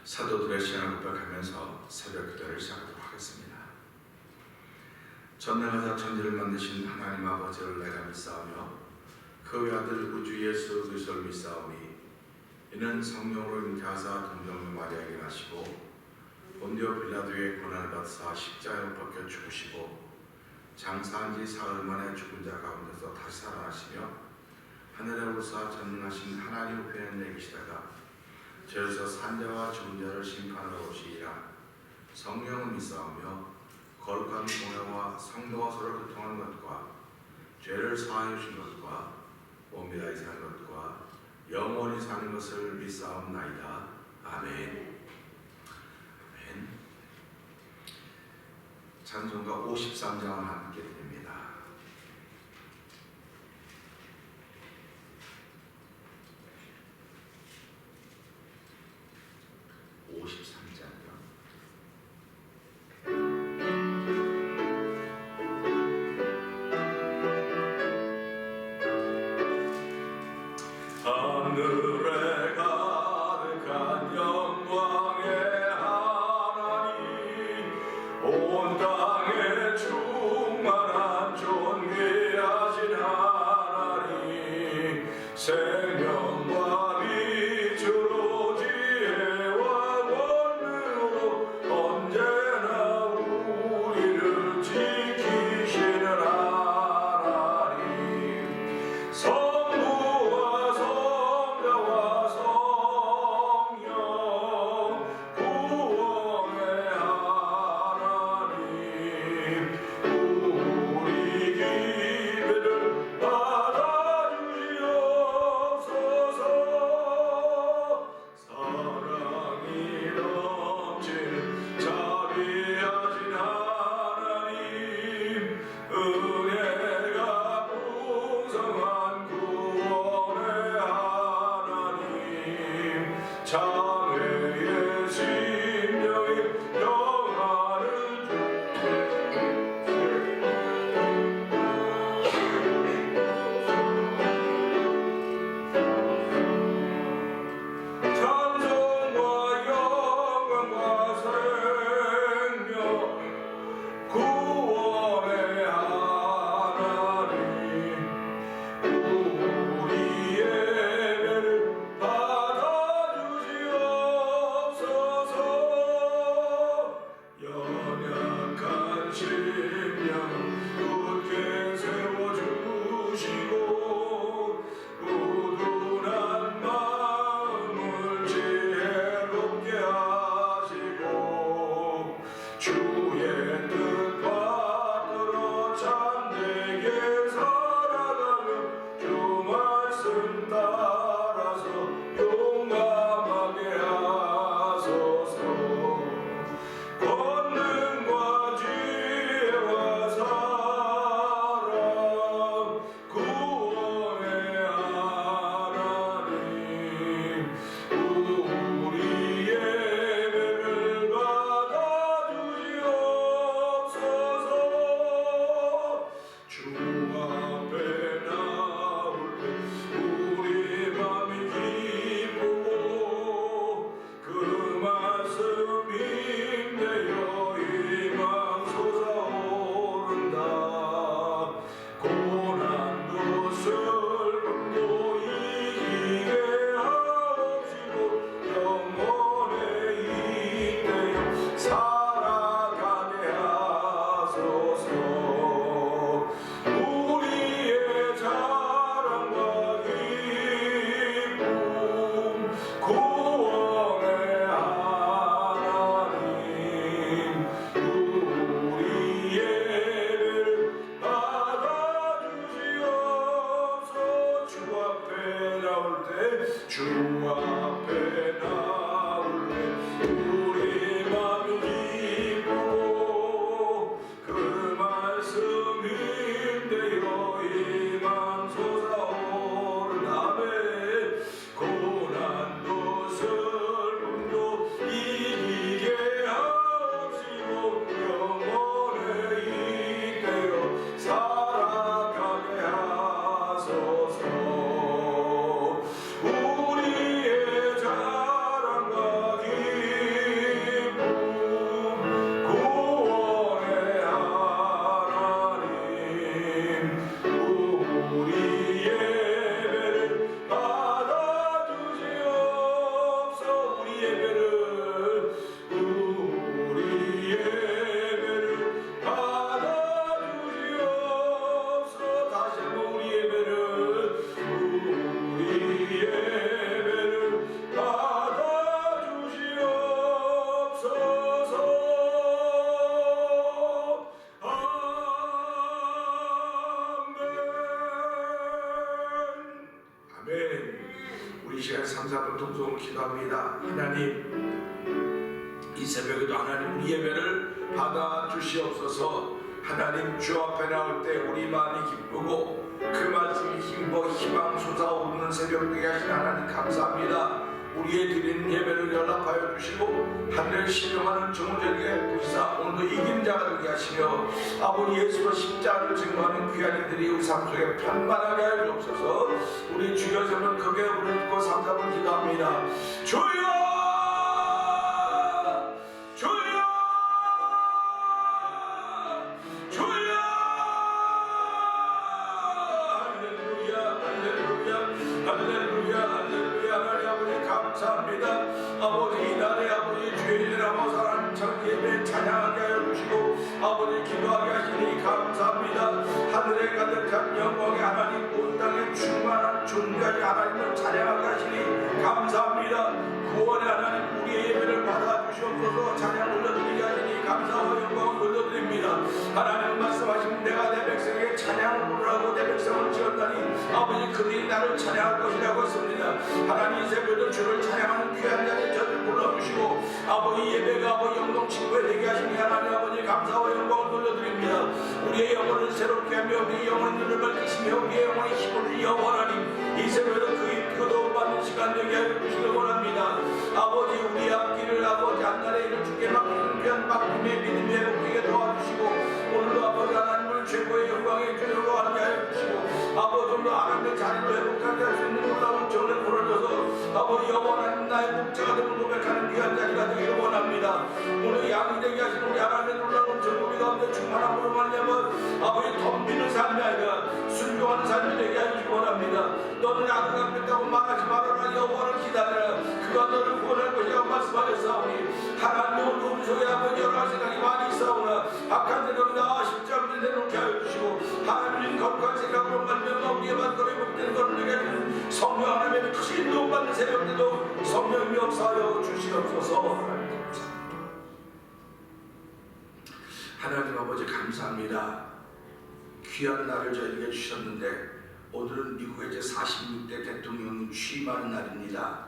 사도들의 신앙을 고백하면서 새벽 기도를 시작하도록 하겠습니다. 전능하사 천지를 만드신 하나님 아버지를 내가 믿사오며 그 외아들 우주 예수 그리스도를 믿사오니 이는 성령으로 잉태하사 동정녀 마리아에게 나시고 본디오 빌라도의 고난을 받으사 십자가에 못 박혀 죽으시고 장사한 지 사흘 만에 죽은 자 가운데서 다시 살아나시며 하늘에 오르사 전능하신 하나님 우편에 내계시다가 죄에서 산자와 죽은 자를 심판하러 오시리라. 성령을 믿사오며 거룩한 공회와 성도와 서로 교통하는 것과 죄를 사하여 주신 것과 몸이 다히 사는 것과 영원히 사는 것을 믿사옵나이다. 아멘. 아멘. 찬송가 53장을 함께 드립니다. 53장이요. 하늘에 가득한 영광의 하나님, 온 땅에 충만한 존귀하신 하나님, 생명과 빛으로 지혜와 권능으로 언제나 우리를 지키시는 하나님, 성부와 성자와 성령 구원의 하나님, 우리 기회를 받아주시옵소서. 사랑이 넘치는 자비하신 하나님, 은혜가 풍성한 구원의 하나님, 자매의 심령이 평안을 주옵소서. 시간에 3, 4분 통성으로 기도합니다. 하나님, 이 새벽에도 하나님 우리 예배를 받아주시옵소서. 하나님, 주 앞에 나올 때 우리 마음이 기쁘고 그 말씀이 힘과 희망 솟아오르는 새벽 되게 하신 하나님 감사합니다. 우리의 드리는 예배를 연락하여 주시고 하늘을 신령하는 정죄에게 부시사 오늘도 이긴 자가 되게 하시며 아버지 예수로 십자가를 증거하는 귀한 이들이 우리 삶 속에 편만하게 하여 주옵소서. 우리 주여 저는 크게 부르짖고 3, 4분 기도합니다. 주여! 주여! 주여! 할렐루야! 할렐루야! 할렐루야! 할렐루야! 하나님 아버지 감사합니다. 아버지 이날에 아버지 주의 이름으로 사랑하는 예배 찬양하게 하여 주시고 아버지 기도하게 하시니 감사합니다. 하늘에 가득한 영광의 하나님, 온 땅에 충만한 존귀한 하나님을 찬양하게 하시니 감사합니다. 구원의 하나님, 우리의 예배를 받아주시옵소서. 찬양 올려드리게 하시니 감사와 영광을 올려드립니다. 하나님 말씀하시면 내가 내 백성에게 찬양을 부르라고 내 백성을 지었다니 아버지 그들이 나를 찬양할 것이라고 했습니다. 하나님 이 새벽에도 주를 찬양하는 귀한 자리 저를 불러주시고 아버지 예배가 아버지 영광 친구에 되게 하시니 하나님 아버지 감사와 영광을 돌려드립니다. 우리의 영혼을 새롭게 하며 우리의 영혼의 눈을 밝히시며 우리의 영혼의 힘을 이어 하나님 이 새벽에도 그 도움받는 시간 되게 하여 주시길 원합니다. 아버지 우리 앞길을 아버지 한날의 일을 주께 맡기는 귀한 맡김의 믿음의 회복되게 도와주시고 오늘도 아버지 하나님을 최고의 영광의 주님으로 하게 하여 주시고 아버지 오늘도 하나님의 자리를 회복하게 할 수 있는 놀라운 정을 풀어줘서 아버지 영원한 나의 목자가 되는 고백하는 귀한 자리가 되기를 원합니다. 오늘 양이 되게 하시는 우리 하나님의 놀라운 정복이 가운데 충만함으로 말미암아 아버지 덤비는 삶이 아니라 순종하는 삶이 되게 하시기 원합니다. 너는 악을 갚겠다고 말하지 말아라. 여호와를 기다려라. 그가 너를 구원할 것이라고 말씀하셨사오니 하나님의 어두움 속에 아버지 여러 가지 생각이 많이 있사오나 악한 생각이 나와 십자가를 내놓게 하여 주시고 하나님 거룩한 생각으로 말미암아 우리의 발걸음이 복되는 것을 내게 하시는 성령 하나님의 크신 도움받는 새벽에도 성령이 역사하여 주시옵소서. 하나님 아버지 감사합니다. 귀한 날을 저희에게 주셨는데 오늘은 미국의 제46대 대통령이 취임하는 날입니다.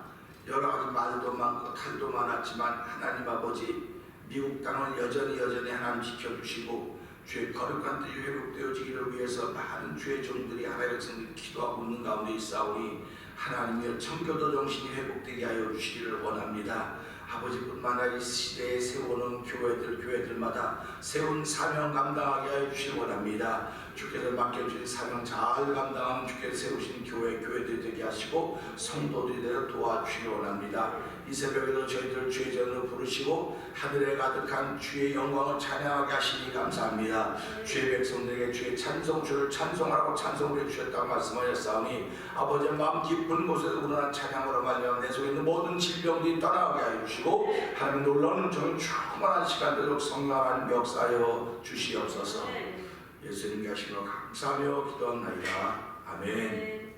여러 가지 말도 많고 탈도 많았지만 하나님 아버지 미국 땅을 여전히 하나님 지켜주시고 주의 거룩한 뜻이 회복되어지기를 위해서 많은 주의 종들이 하나님의 백성들이 기도하고 있는 가운데 있사오니 하나님이여 청교도 정신이 회복되게 하여 주시기를 원합니다. 아버지뿐만 아니라 이 시대에 세우는 교회들마다 세운 사명 감당하게 하여 주시기 원합니다. 주께서 맡겨주신 사명 잘 감당하는 주께서 세우신 교회들이 되게 하시고 성도들이 되어 도와주시기 원합니다. 이 새벽에도 저희들 주의 전으로 부르시고 하늘에 가득한 주의 영광을 찬양하게 하시니 감사합니다. 주의 백성들에게 주의 주를 찬송하라고 찬송을 해주셨다고 말씀하셨사오니 아버지의 마음 깊은 곳에서 우러난 찬양으로 말미암아 내 속에 있는 모든 질병들이 떠나게 하여 주시고 하나님 놀라운 정말 충만한 시간대로 성령 하나님 역사하여 주시옵소서. 예수님께 하시며 감사하며 기도하나이다. 아멘.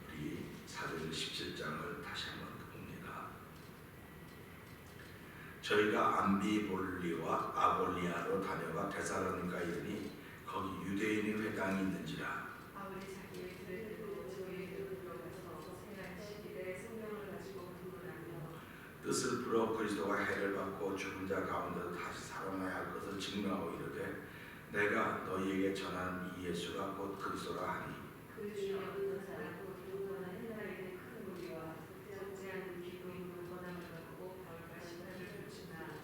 우리 사도행 17장을 다시 한번 봅니다. 저희가 암비볼리와 아볼리아로 다녀가 데살로니가 이르니 거기 유대인의 회당이 있는지라. 뜻을 풀어 그리스도가 해를 받고 죽은 자 가운데서 다시 살아나야 할 것을 증명하고 이르되 내가 너희에게 전하는 이 예수가 곧 그리스도라 하니 그 중에 어떤 사람도 누구나 헬라인의 큰 무리와 적지 않은 기도인과 권함을 받고 바울과 시바를 쫓으나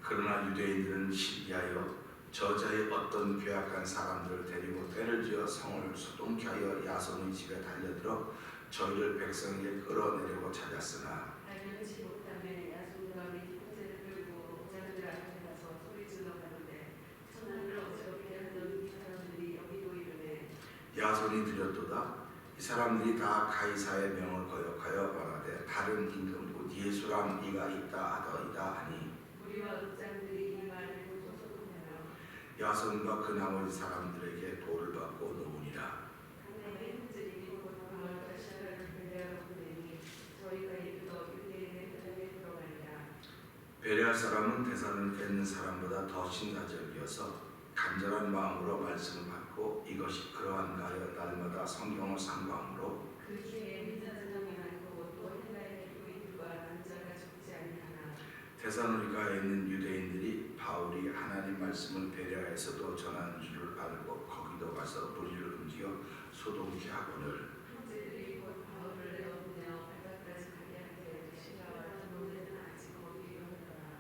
그러나 유대인들은 시기하여 저자의 어떤 괴악한 사람들을 데리고 때를 지어 성을 소동케 하여 야손의 집에 달려들어 저희를 백성에게 끌어내려고 찾았으나 알면치 못하면 야손과 및 형제를 끌고 목자들 앞에 가서 소리 질러 가는데 천하를 어지럽게 하던 이 사람들이 여기도 이르네. 야손이 들였도다. 이 사람들이 다 가이사의 명을 거역하여 말하되 다른 임금 곧 예수랑 이가 있다 하더이다 하니 우리와 읍장들이 이 말을 보고 소동하며 야손과 그 나머지 사람들에게 돌을 받고 놓으니라. 강남의 형제들이 곧 바울과 시바를 배려하러 보내니 저희가 이르러 유대인의 회당에 들어가니라. 베레아 사람은 데살로니가에 있는 사람보다 더 신사적이어서 간절한 마음으로 말씀을 받고 이것이 그러한가여 날마다 성경을 상고함으로 그 중에 민자들이 많고 또 헬라의 교인들과 남자가 적지 아니하나 데살로니가에 있는 유대인들이 바울이 하나님 말씀을 배려해서도 전하는 줄을 알고 거기도 가서 무리를 움직여 소동케 하거늘 형제들이 곧 바울을 내어보내어 바다까지 가게 하되 신라와 디모데는 아직 거기 있더라.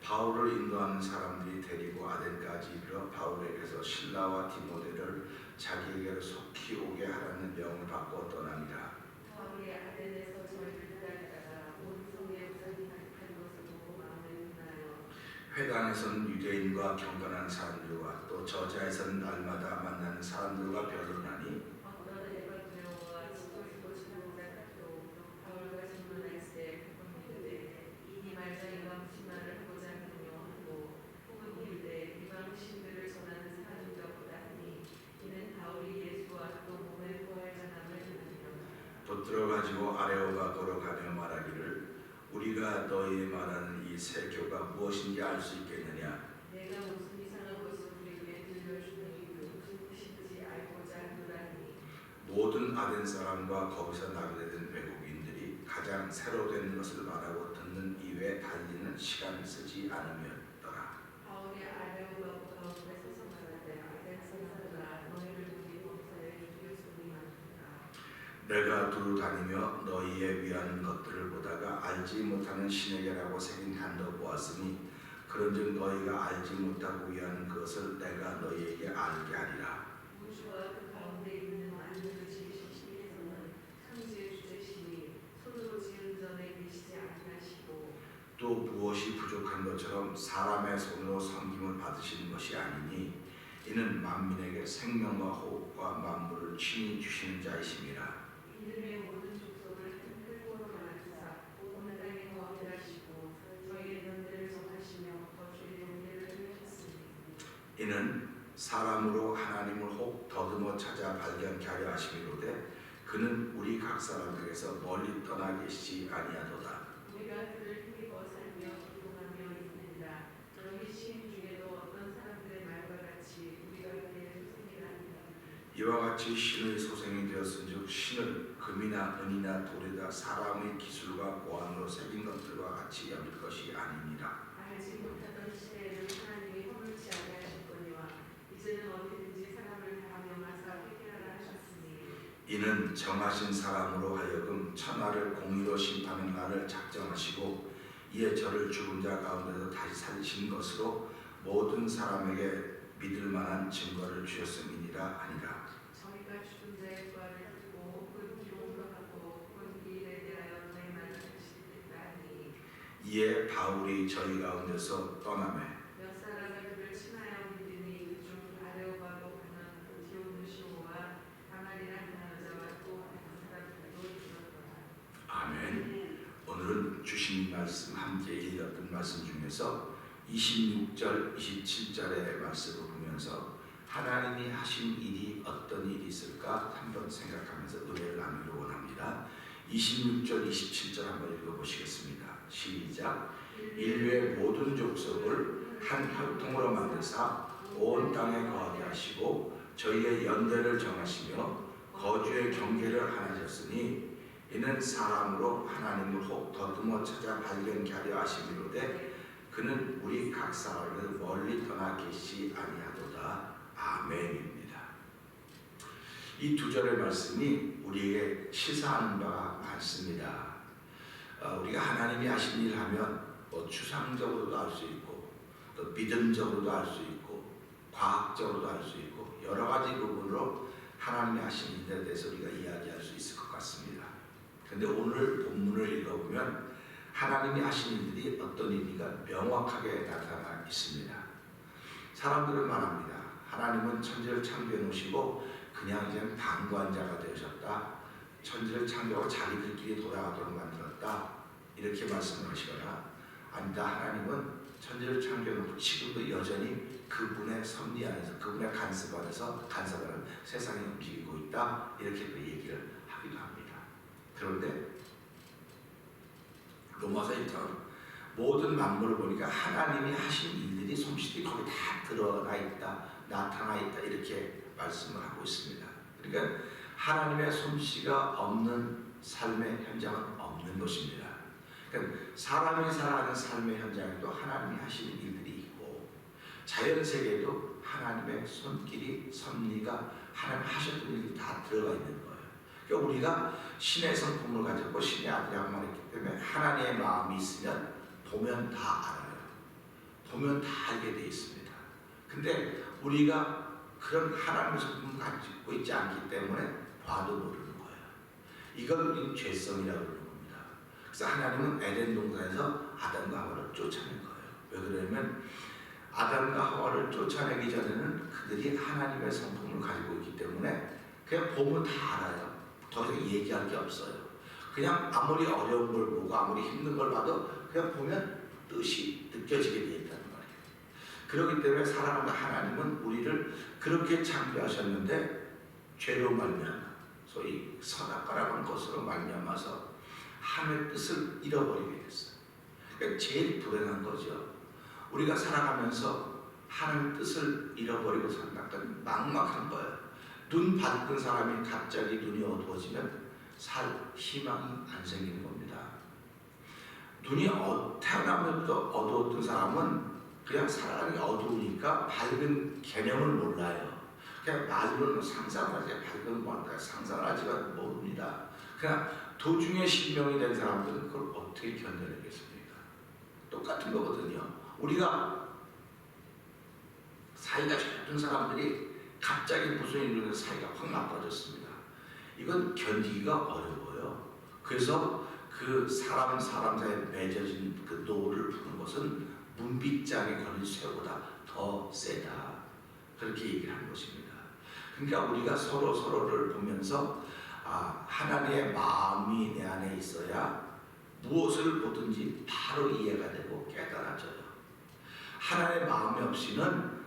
바울을 인도하는 사람들이 데리고 아덴까지 이르러 바울에게서 신라와 디모데를 자기에게로 속히 오게 하라는 명을 받고 떠나니라. 바울이 아덴에서 저희를 기다리다가 온 성의 우상이 가득한 것을 보고 마음에 분하여 회당에서는 유대인과 경건한 사람들과 또 저자에서는 날마다 만나는 사람들과 변론하니 어떤 에바브레오와 스토리고 전공자들도 바울과 전문할 때 본인들에 이니 말자인가 무슨 말을 하고자 하느냐 하고 혹은 이르되 이방 신들을 전하는 사람인가 보다 하니 이는 바울이 예수와 또 몸의 부활자남을 하느니라. 붙들어 가지고 아레오가 걸어가며 말하기를 우리가 너희 말하는 이 새 교가 무엇인지 알 수 있겠느냐. 내가 무슨 이상한 것을 우리에게 들려주니 무슨 뜻인지 알고자 하노라니. 모든 아덴 사람과 거기서 나그네된 외국인들이 가장 새로 된 것을 말하고 듣는 이외에 달리는 시간을 쓰지 않으면더라. 바울이 아레오가고 바울에 서서 말하되 아덴 사람들아 너희를 우리 범사에 이길 손이 많도다. 내가 두루 다니며 너희의 위하는 것들을 보다가 알지 못하는 신에게라고 새긴 단도 보았으니 그런즉 너희가 알지 못하고 위하는 그것을 내가 너희에게 알게 하리라. 우주와 그 가운데 있는 만물을 지으신 신께서는 창조의 주제시니 손으로 지은 전에 계시지 아니하시고 또 무엇이 부족한 것처럼 사람의 손으로 섬김을 받으시는 것이 아니니 이는 만민에게 생명과 호흡과 만물을 친히 주시는 자이심이라. 이들의 모든 족속을 한 흙으로 만드사 온 땅에 거하게 하시고 저희의 연대를 정하시며 거주의 용례를 하셨으니 이는 사람으로 하나님을 혹 더듬어 찾아 발견케 하려 하심이로되 그는 우리 각 사람에게서 멀리 떠나 계시지 아니하도다. 우리가 그를 힘입어 살며 기동하며 있느니라. 너희 시인 중에도 어떤 사람들의 말과 같이 우리가 그의 소생이라 하니라. 이와 같이 신의 소생이 되었은즉 신을 금이나 은이나 돌에다 사람의 기술과 고안으로 새긴 것들과 같이 여길 것이 아니니라. 알지 못하던 시대에는 하나님이 허물지 아니하셨거니와 이제는 어디든지 사람을 다 명하사 회개하라 하셨으니 이는 정하신 사람으로 하여금 천하를 공의로 심판하는 날을 작정하시고 이에 저를 죽은 자 가운데서 다시 살리신 것으로 모든 사람에게 믿을 만한 증거를 주셨음이니라 하니라. 저희가 죽은 자의 부활을 듣고 혹은 기록으로 하고 혹은 이 일에 대하여 너희 말을 하시겠다 하니 이에 바울이 저희 가운데서 떠나매 몇 사람이 그를 친하여 믿으니 그중 아레오가로 하는 디오누시오와 다말이라는 여자와 또 다른 사람들도 있었더라. 아멘. 오늘은 주신 말씀 함께 읽었던 말씀 중에서 26절, 27절의 말씀을 보면서 하나님이 하신 일이 어떤 일이 있을까 한번 생각하면서 은혜를 나누기를 원합니다. 26절, 27절 한번 읽어보시겠습니다. 시작. 인류의 모든 족속을 한 혈통으로 만드사 온 땅에 거하게 하시고 저희의 연대를 정하시며 거주의 경계를 하나셨으니 이는 사람으로 하나님을 혹 더듬어 찾아 발견케 하려 하심이로되 그는 우리 각 사람을 멀리 떠나 계시지 아니하도다. 아멘입니다. 이 두 절의 말씀이 우리에게 시사하는 바가 많습니다. 우리가 하나님이 하신 일 하면 추상적으로도 알 수 있고 또 믿음적으로도 알 수 있고 과학적으로도 알 수 있고 여러 가지 부분으로 하나님이 하신 일에 대해서 우리가 이야기할 수 있을 것 같습니다. 그런데 오늘 본문을 읽어보면 하나님이 하신 일들이 어떤 일인가 명확하게 나타나 있습니다. 사람들은 말합니다. 하나님은 천지를 창조해 놓으시고 그냥 이제 방관자가 되셨다. 천지를 창조하고 자기들끼리 돌아가도록 만들었다. 이렇게 말씀을 하시거나 아니다. 하나님은 천지를 창조해 놓고 지금도 여전히 그분의 섭리 안에서 그분의 간섭 안에서 세상이 움직이고 있다. 이렇게 또 얘기를 하기도 합니다. 그런데 로마서 1장 모든 만물을 보니까 하나님이 하신 일들이 솜씨들이 거기 다 드러나 있다, 나타나 있다 이렇게 말씀을 하고 있습니다. 그러니까 하나님의 솜씨가 없는 삶의 현장은 없는 것입니다. 그러니까 사람이 살아가는 삶의 현장에도 하나님이 하시는 일들이 있고 자연 세계에도 하나님의 손길이 섭리가 하나님 하셨던 일이 다 들어가 있는 거예요. 그러니까 우리가 신의 성품을 가졌고 신의 아들이라고 말했기 때문에 하나님의 마음이 있으면 보면 다 알아요. 보면 다 알게 되어 있습니다. 근데 우리가 그런 하나님의 성품을 가지고 있지 않기 때문에 봐도 모르는 거예요. 이걸 우리는 죄성이라고 부르는 겁니다. 그래서 하나님은 에덴 동산에서 아담과 하와를 쫓아낸 거예요. 왜 그러냐면 아담과 하와를 쫓아내기 전에는 그들이 하나님의 성품을 가지고 있기 때문에 그냥 보면 다 알아요. 더 이상 얘기할 게 없어요. 그냥 아무리 어려운 걸 보고 아무리 힘든 걸 봐도 그냥 보면 뜻이 느껴지게 되어 있다는 거예요. 그렇기 때문에 사랑하는 하나님은 우리를 그렇게 창조하셨는데 죄로 말미암아 소위 선악과라는 것으로 말미암아서 하나님의 뜻을 잃어버리게 됐어요. 그러니까 제일 불행한 거죠. 우리가 살아가면서 하나님의 뜻을 잃어버리고 산다는 건 막막한 거예요. 눈 밝은 사람이 갑자기 눈이 어두워지면 살 희망이 안 생기는 겁니다. 눈이 태어나면부터 어두웠던 사람은 그냥 살아가는 게 어두우니까 밝은 개념을 몰라요. 그냥 말로는 상상을 하지 밝은 뭔가 상상을 하지만 모릅니다. 그냥 도중에 신명이 된 사람들은 그걸 어떻게 견뎌내겠습니까? 똑같은 거거든요. 우리가 사이가 좋은 사람들이 갑자기 무슨 일로 인해서 사이가 확 나빠졌습니다. 이건 견디기가 어려워요. 그래서 그 사람 사이에 맺어진 그 노를 푸는 것은 문빗장에 걸린 쇠보다 더 세다. 그렇게 얘기를 한 것입니다. 그러니까 우리가 서로를 보면서 하나님의 마음이 내 안에 있어야 무엇을 보든지 바로 이해가 되고 깨달아져요. 하나님의 마음이 없이는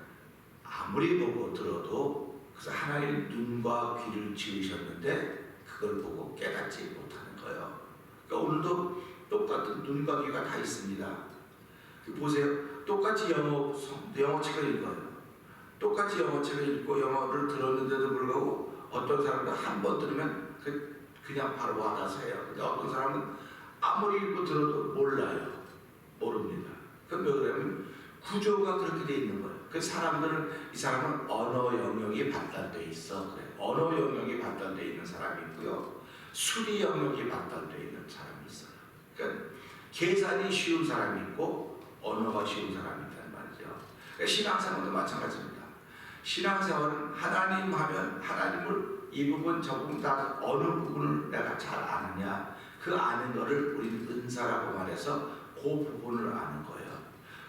아무리 보고 들어도 그래서 하나님 눈과 귀를 지으셨는데 그걸 보고 깨닫지 못하는 거예요. 그러니까 오늘도 똑같은 눈과 귀가 다 있습니다. 보세요. 똑같이 영어책을 읽어요. 똑같이 영어책을 읽고 영어를 들었는데도 불구하고 어떤 사람은 한 번 들으면 그냥 바로 와닿아서 해요. 근데 어떤 사람은 아무리 읽고 들어도 몰라요. 모릅니다. 그럼 왜 그러냐면 구조가 그렇게 돼 있는 거예요. 그 사람들은 이 사람은 언어 영역이 발달돼 있어. 그래. 언어 영역이 발달돼 있는 사람이 있고요. 수리 영역이 발달돼 있는 사람이 있어요. 그러니까 계산이 쉬운 사람이 있고 언어가 쉬운 사람이 있단 말이죠. 그러니까 신앙생활도 마찬가지입니다. 신앙생활은 하나님 하면 하나님을 이 부분 저 부분 다 어느 부분을 내가 잘 아느냐 그 아는 거를 우리는 은사라고 말해서 그 부분을 아는 거예요.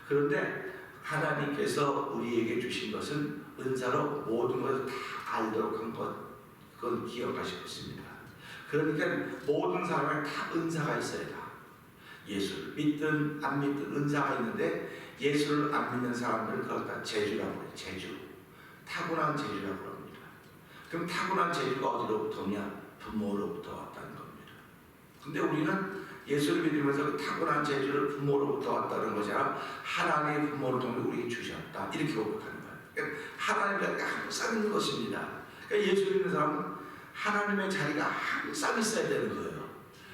그런데 하나님께서 우리에게 주신 것은 은사로 모든 것을 다 알도록 한 것, 그건 기억하시고 있습니다. 그러니까 모든 사람에 다 은사가 있어야 다. 예수를 믿든 안 믿든 은사가 있는데 예수를 안 믿는 사람들은 그걸 다 재주라고 해요. 재주. 타고난 재주라고 합니다. 그럼 타고난 재주가 어디로부터 오냐? 부모로부터 왔다는 겁니다. 근데 우리는 예수를 믿으면서 그 타고난 재주를 부모로부터 왔다는 것이 아니라 하나님의 부모를 통해 우리에게 주셨다. 이렇게 고백하는 거예요. 그러니까 하나님의 자리가 항상 있는 것입니다. 그러니까 예수 믿는 사람은 하나님의 자리가 항상 있어야 되는 거예요.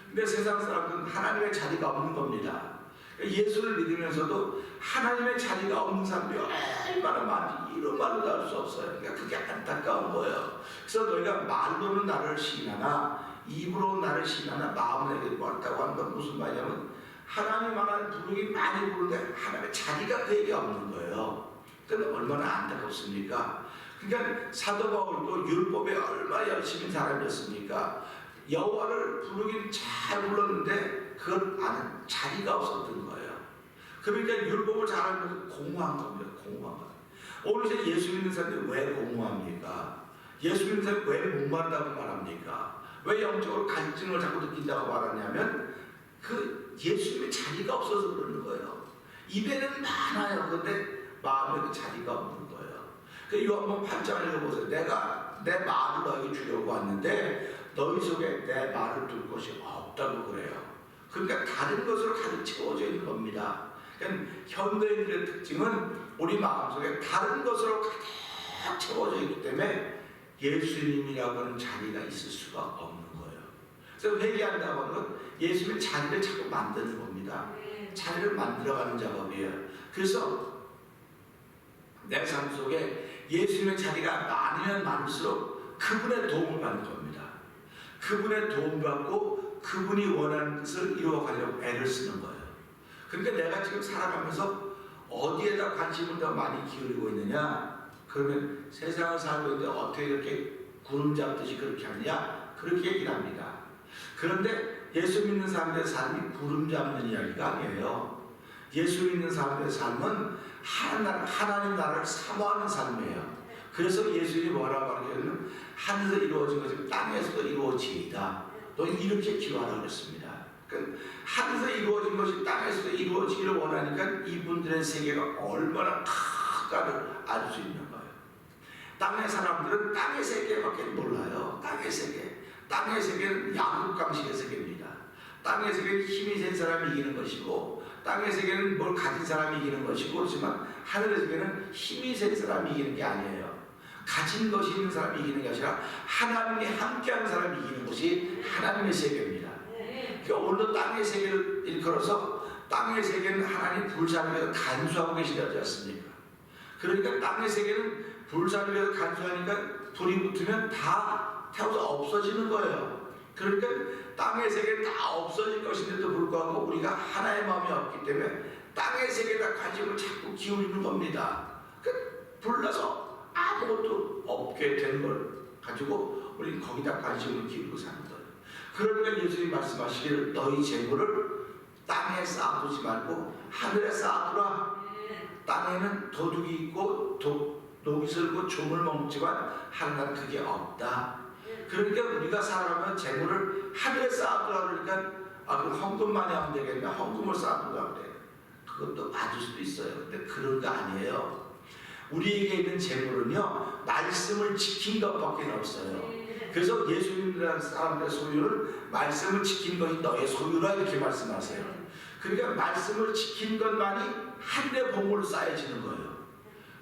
근데 세상 사람들은 하나님의 자리가 없는 겁니다. 그러니까 예수를 믿으면서도 하나님의 자리가 없는 사람들이 얼마나 많이 이런 말로 할 수 없어요. 그러니까 그게 안타까운 거예요. 그래서 너희가 말로는 나를 시인하나 입으로 나를 시인하나 마음은 내게 멀다고 하는 건 무슨 말이냐면 하나님 부르기 많이 부르는데 하나님의 자리가 그에게 없는 거예요. 그러니까 얼마나 안타깝습니까? 그러니까 사도 바울도 율법에 얼마나 열심히 사람이었습니까? 여호와를 부르긴 잘 불렀는데 그걸 아는 자리가 없었던 거예요. 그러니까 율법을 잘하는 것은 공허한 겁니다. 공허한 거. 오늘 이제 예수 믿는 사람들이 왜 공허합니까? 예수 믿는 사람이 왜 목마르다고 말합니까? 왜 영적으로 갈증을 자꾸 느낀다고 말하냐면 그 예수님의 자리가 없어서 그러는 거예요. 입에는 많아요. 그런데 마음에 그 자리가 없는 거예요. 그 요한복음 8장을 읽어보세요. 내가 내 말을 너에게 주려고 왔는데 너희 속에 내 말을 둘 것이 없다고 그래요. 그러니까 다른 것으로 가득 채워져 있는 겁니다. 그러니까 현대인들의 특징은 우리 마음속에 다른 것으로 가득 채워져 있기 때문에 예수님이라고 하는 자리가 있을 수가 없는 거예요. 그래서 회개한다고 하는 건 예수님의 자리를 자꾸 만드는 겁니다. 자리를 만들어가는 작업이에요. 그래서 내 삶 속에 예수님의 자리가 많으면 많을수록 그분의 도움을 받는 겁니다. 그분의 도움 받고 그분이 원하는 뜻을 이루어가려고 애를 쓰는 거예요. 그러니까 내가 지금 살아가면서 어디에다 관심을 더 많이 기울이고 있느냐? 그러면 세상을 살고 있는데 어떻게 이렇게 구름 잡듯이 그렇게 하느냐? 그렇게 얘기를 합니다. 그런데 예수 믿는 사람들의 삶이 구름 잡는 이야기가 아니에요. 예수 믿는 사람들의 삶은 하나님 나라를 사모하는 삶이에요. 그래서 예수님이 뭐라고 하냐면 하늘에서 이루어진 것이 땅에서도 이루어지이다. 너 이렇게 기도하라고 그랬습니다. 하늘에서 이루어진 것이 땅에서도 이루어지기를 원하니까 이분들의 세계가 얼마나 크다를 알 수 있는 거예요. 땅의 사람들은 땅의 세계밖에 몰라요. 땅의 세계. 땅의 세계는 양육강식의 세계입니다. 땅의 세계는 힘이 센 사람이 이기는 것이고 땅의 세계는 뭘 가진 사람이 이기는 것이고 그렇지만 하늘의 세계는 힘이 센 사람이 이기는 게 아니에요. 가진 것이 있는 사람이 이기는 게 아니라 하나님이 함께하는 사람이 이기는 것이 하나님의 세계입니다. 그러니까 오늘도 땅의 세계를 일컬어서 땅의 세계는 하나님 불사르면서 간수하고 계시다지 않습니까? 그러니까 땅의 세계는 불사르면서 간수하니까 불이 붙으면 다 태워서 없어지는 거예요. 그러니까 땅의 세계는 다 없어질 것인데도 불구하고 우리가 하나의 마음이 없기 때문에 땅의 세계에다 관심을 자꾸 기울이는 겁니다. 불나서 아무것도 없게 되는 걸 가지고 우리는 거기다 관심을 기울이고 사는 거예요. 그러니까 예수님이 말씀하시기를 너희 재물을 땅에 쌓아두지 말고 하늘에 쌓아두라. 땅에는 도둑이 있고 녹이 슬고 조물 먹지만 하늘은 그게 없다. 그러니까 우리가 살아가면 재물을 하늘에 쌓아두라 그러니까 그럼 헌금만이 하면 되겠냐? 헌금을 쌓아두라 그래. 그것도 맞을 수도 있어요. 근데 그런 거 아니에요. 우리에게 있는 재물은요 말씀을 지킨 것밖에 없어요. 그래서 예수님이라는 사람들의 소유는 말씀을 지킨 것이 너의 소유라 이렇게 말씀하세요. 그러니까 말씀을 지킨 것만이 하늘의 보물로 쌓여지는 거예요.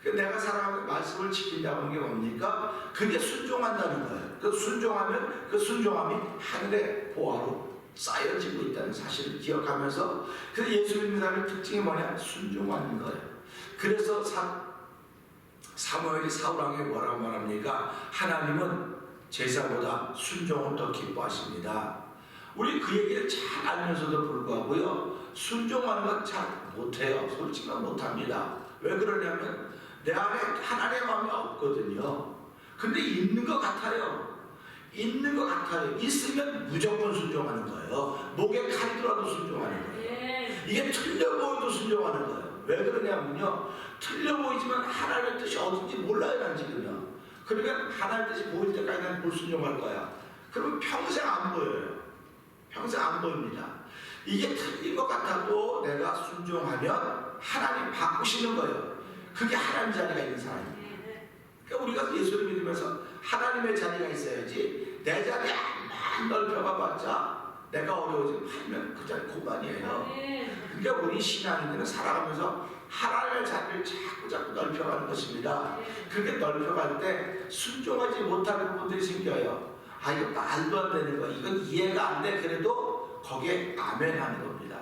그러니까 내가 살아가면 말씀을 지킨다는 게 뭡니까? 그게 순종한다는 거예요. 그 순종하면 그 순종함이 하늘의 보화로 쌓여지고 있다는 사실을 기억하면서 그래서 예수 믿는 사람의 특징이 뭐냐? 순종하는 거예요. 그래서 사무엘이 사울왕에게 뭐라고 말합니까? 하나님은 제사보다 순종을 더 기뻐하십니다. 우리 그 얘기를 잘 알면서도 불구하고요 순종하는 건 잘 못해요. 솔직히 못합니다. 왜 그러냐면 내 안에 하나님의 마음이 없거든요. 근데 있는 것 같아요. 있는 것 같아요. 있으면 무조건 순종하는 거예요. 목에 칼이 들어도 순종하는 거예요. 이게 틀려 보여도 순종하는 거예요. 왜 그러냐면요 틀려 보이지만 하나님의 뜻이 어딘지 몰라요. 난 지금요. 그러니까 하나님의 뜻이 보일 때까지 난 불순종할 거야. 그러면 평생 안 보여요. 평생 안 보입니다. 이게 틀린 것 같아도 내가 순종하면 하나님 바꾸시는 거예요. 그게 하나님 자리가 있는 사람이에요. 그러니까 우리가 예수를 믿으면서 하나님의 자리가 있어야지 내 자리 안 넓혀가봤자 내가 어려워지면 그 자리 고만이에요. 그러니까 우리 신앙인들은 살아가면서 하나님의 자리를 자꾸 넓혀가는 것입니다. 그렇게 넓혀갈 때 순종하지 못하는 부분들이 생겨요. 이거 말도 안 되는 거, 이건 이해가 안 돼. 그래도 거기에 아멘 하는 겁니다.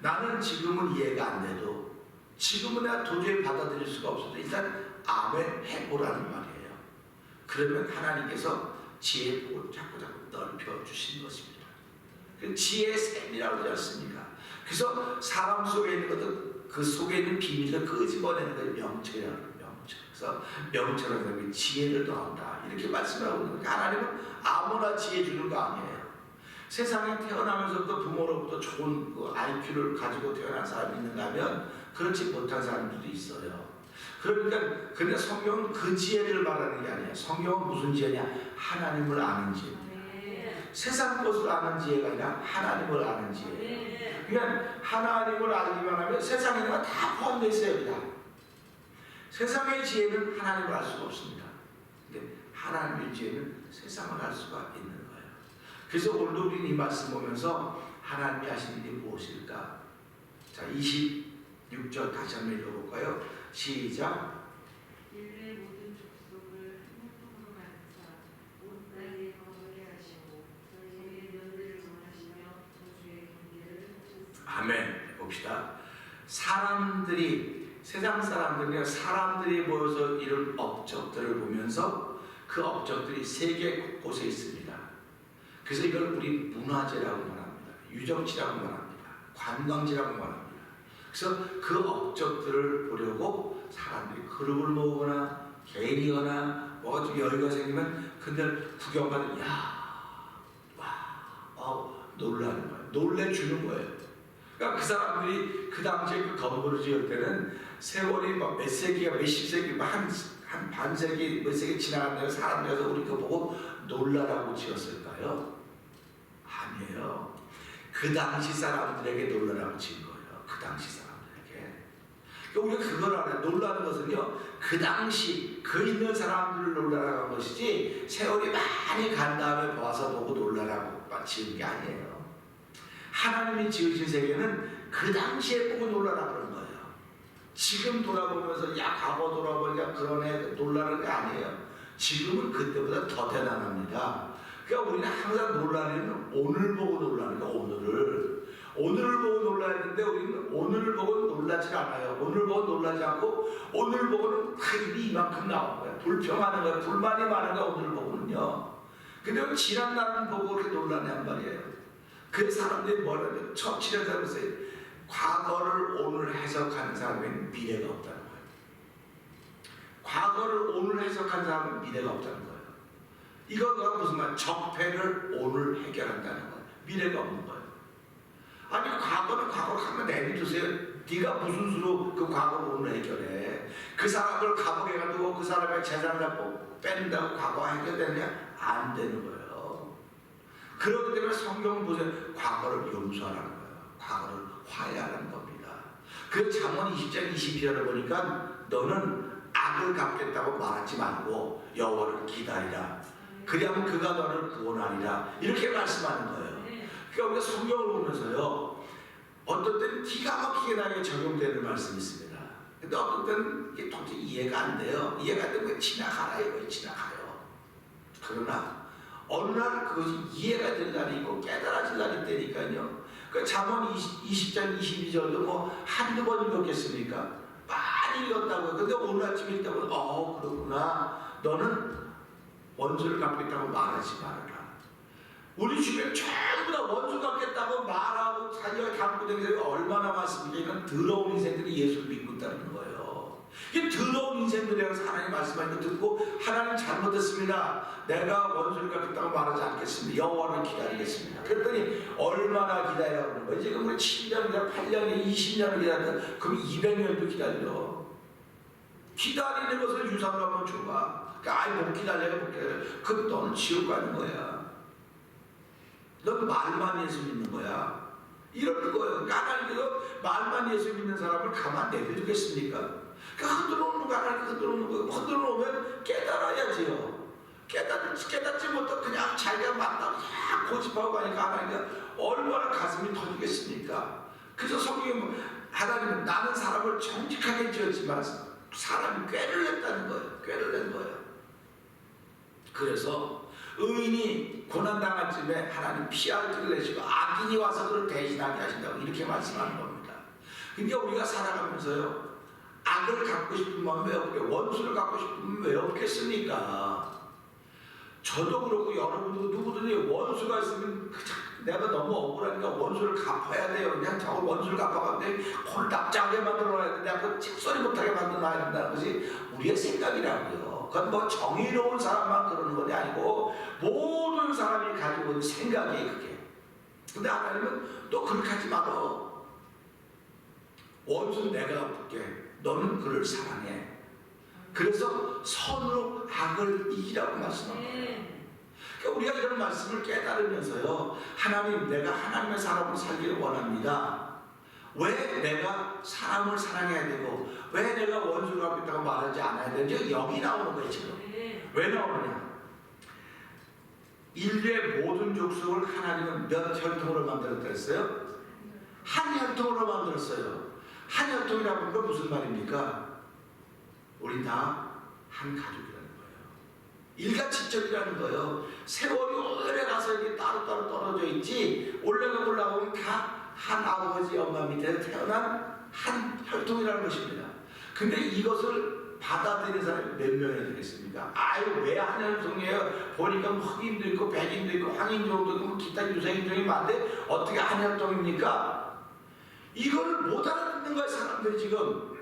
나는 지금은 이해가 안 돼도 지금은 내가 도저히 받아들일 수가 없어도 일단 아멘 해보라는 말이에요. 그러면 하나님께서 지혜의 폭을 자꾸 넓혀주시는 것입니다. 지혜의 샘이라고 하지 않습니까? 그래서 사람 속에 있는 것도 그 속에 있는 비밀을 끄집어내는 걸 명철이라고 해요. 명철. 그래서 명철은 사람이 지혜를 더한다. 이렇게 말씀하고 있는 거예요. 하나님은 아무나 지혜 주는 거 아니에요. 세상에 태어나면서부터 부모로부터 좋은 IQ를 가지고 태어난 사람이 있는가 하면 그렇지 못한 사람들도 있어요. 그러니까 성경은 그 지혜를 말하는 게 아니에요. 성경은 무슨 지혜냐? 하나님을 아는 지혜. 세상 것을 아는 지혜가 아니라 하나님을 아는 지혜예요. 그러니까 하나님을 알기만 하면 세상에 있는 건 다 포함되어 있어요. 그냥. 세상의 지혜는 하나님을 알 수가 없습니다. 근데 하나님의 지혜는 세상을 알 수가 있는 거예요. 그래서 오늘도 우리는 이 말씀 보면서 하나님이 하신 일이 무엇일까? 자, 26절 다시 한번 읽어볼까요? 시작. 인류의 모든 족속을 한 통으로 만드사 온 땅에 거하게 하시고 저희의 면들을 정하시며 저주의 경계를 하셨습니다. 아멘. 봅시다. 사람들이, 세상 사람들이 모여서 이룬 업적들을 보면서 그 업적들이 세계 곳곳에 있습니다. 그래서 이걸 우리 문화재라고 말합니다. 유적지라고 말합니다. 관광지라고 말합니다. 그래서 그 업적들을 보려고 사람들이 그룹을 모으거나 개인이거나 뭐가 좀 여유가 생기면 그들 구경받는, 놀라는 거예요. 놀래주는 거예요. 그러니까 그 사람들이 그 당시에 그 건물을 지을 때는 세월이 막 몇 세기가 몇십 세기 한 반세기 몇 세기 지나간다고 사람들이 와서 우리 그거 보고 놀라라고 지었을까요? 아니에요. 그 당시 사람들에게 놀라라고 지은 거예요. 그 당시 사람들에게. 그러니까 우리가 그걸 알아요. 놀라는 것은요, 그 당시 그 있는 사람들을 놀라라고 한 것이지 세월이 많이 간 다음에 와서 보고 놀라라고 지은 게 아니에요. 하나님이 지으신 세계는 그 당시에 보고 놀라라 그런 거예요. 지금 돌아보면서 과거 돌아보니까 그런 애 놀라는 게 아니에요. 지금은 그때보다 더 대단합니다. 그러니까 우리는 항상 놀라는 오늘 보고 놀라는 거예요. 오늘을 보고 놀라야 되는데 우리는 오늘을 보고 놀라지 않아요. 오늘 보고 놀라지 않고 오늘 보고는 일이 이만큼 나오는 거예요. 불평하는 거예요. 불만이 많은 거예요. 오늘 보고는요. 근데 지난 날은 보고 그렇게 놀라냔 말이에요. 그 사람들이 뭐라고 처치를 하면서 과거를 오늘 해석하는 사람에는 미래가 없다는 거예요. 과거를 오늘 해석하는 사람은 미래가 없다는 거예요. 이거가 무슨 말? 적폐를 오늘 해결한다는 거예요. 미래가 없는 거예요. 아니 과거는 과거로 하면 내비두세요. 네가 무슨 수로 그 과거를 오늘 해결해? 그 사람을 감옥에 가두고 그 사람의 재산을 갖고 뺀다고 과거가 해결되느냐? 안 되는 거예요. 그렇기 때문에 성경을 보세요. 과거를 용서하라는 거예요. 과거를 화해하라는 겁니다. 그 잠언 20장 20절을 보니까 너는 악을 갚겠다고 말하지 말고 여호와를 기다리라. 그리하면 그가 너를 구원하리라. 이렇게 말씀하는 거예요. 그러니까 우리가 성경을 보면서요, 어떤 때는 기가 막히게 나에게 적용되는 말씀이 있습니다. 근데 어떤 때는 이게 도저히 이해가 안 돼요. 이해가 안 되면 지나가라 이거예요. 지나가요. 그러나 어느 날 그것이 이해가 될 날이 있고 깨달아질 날이 있다니까요. 그 잠언 20장 22절도 뭐 한두 번 읽었겠습니까? 많이 읽었다고요. 근데 오늘 아침에 읽다 보면 그렇구나. 너는 원수를 갚겠다고 말하지 말아라. 우리 주변 전부 다 원수 갚겠다고 말하고 자기가 갚고 되는 게 얼마나 많습니까? 이건 더러운 인생들이 예수를 믿고 있다는 거예요. 이 더러운 인생들이라서 하나님 말씀하는 거 듣고 하나님 잘못했습니다. 내가 원수를 갚겠다고 말하지 않겠습니다. 여호와를 기다리겠습니다. 그랬더니 얼마나 기다리라고 그러는 거예요? 지금 우리 7년이나 8년이나 20년을 기다렸다. 그럼 200년도 기다려. 기다리는 것을 유산으로 한번 줘봐. 그러니까 못 기다려. 그럼 너는 지옥 가는 거야. 넌 말만 예수 믿는 거야. 이러는 거예요. 하나님께서 말만 예수 믿는 사람을 가만 내버려두겠습니까? 흔들어 놓는 거 하나님 흔들어 놓는 거예요. 흔들어 놓으면 깨달아야지요. 깨닫지 못하고 그냥 자기가 만나고 그냥 고집하고 가니까 하나님이 얼마나 가슴이 터지겠습니까? 그래서 성경에 하나님은 나는 사람을 정직하게 지었지만 사람이 꾀를 냈다는 거예요. 꾀를 낸 거예요. 그래서 의인이 고난당할 쯤에 하나님 피할 길을 내시고 악인이 와서 그를 대신하게 하신다고 이렇게 말씀하는 겁니다. 그러니까 우리가 살아가면서요, 악을 갖고 싶은 마음 왜 없게, 원수를 갖고 싶으면 왜 없겠습니까? 저도 그렇고 여러분도 누구든지 원수가 있으면 내가 너무 억울하니까 원수를 갚아야 돼요. 그냥 저 원수를 갚아가는데 코를 납작하게 만들어놔야 돼. 내가 그 찍소리 못하게 만들어놔야 된다는 것이 우리의 생각이라고요. 그건 뭐 정의로운 사람만 그러는 것이 아니고 모든 사람이 가지고 있는 생각이에요, 그게. 근데 하나님은 또 그렇게 하지 말어. 원수는 내가 갚을게. 너는 그를 사랑해. 그래서 선으로 악을 이기라고 말씀한 거예요. 그러니까 우리가 이런 말씀을 깨달으면서요, 하나님, 내가 하나님의 사람으로 살기를 원합니다. 왜 내가 사람을 사랑해야 되고 왜 내가 원수를 갚겠다고 말하지 않아야 되는지 여기 나오는 거예요. 지금 왜 나오느냐? 인류의 모든 족속을 하나님은 몇 혈통으로 만들었다 했어요? 한 혈통으로 만들었어요. 한 혈통이라고 하는 건 무슨 말입니까? 우리 다 한 가족이라는 거예요. 일가친척이라는 거예요. 세월이 오래 가서 이렇게 따로따로 떨어져 있지 올라가면 다 한 아버지 엄마 밑에 태어난 한 혈통이라는 것입니다. 근데 이것을 받아들이는 사람이 몇 명이나 되겠습니까? 아유 왜 한 혈통이에요? 보니까 뭐 흑인도 있고 백인도 있고 황인종도 있고 뭐 기타 유색인종이 많은데 어떻게 한 혈통입니까? 이거를 못 알아듣는 거예요 사람들이 지금.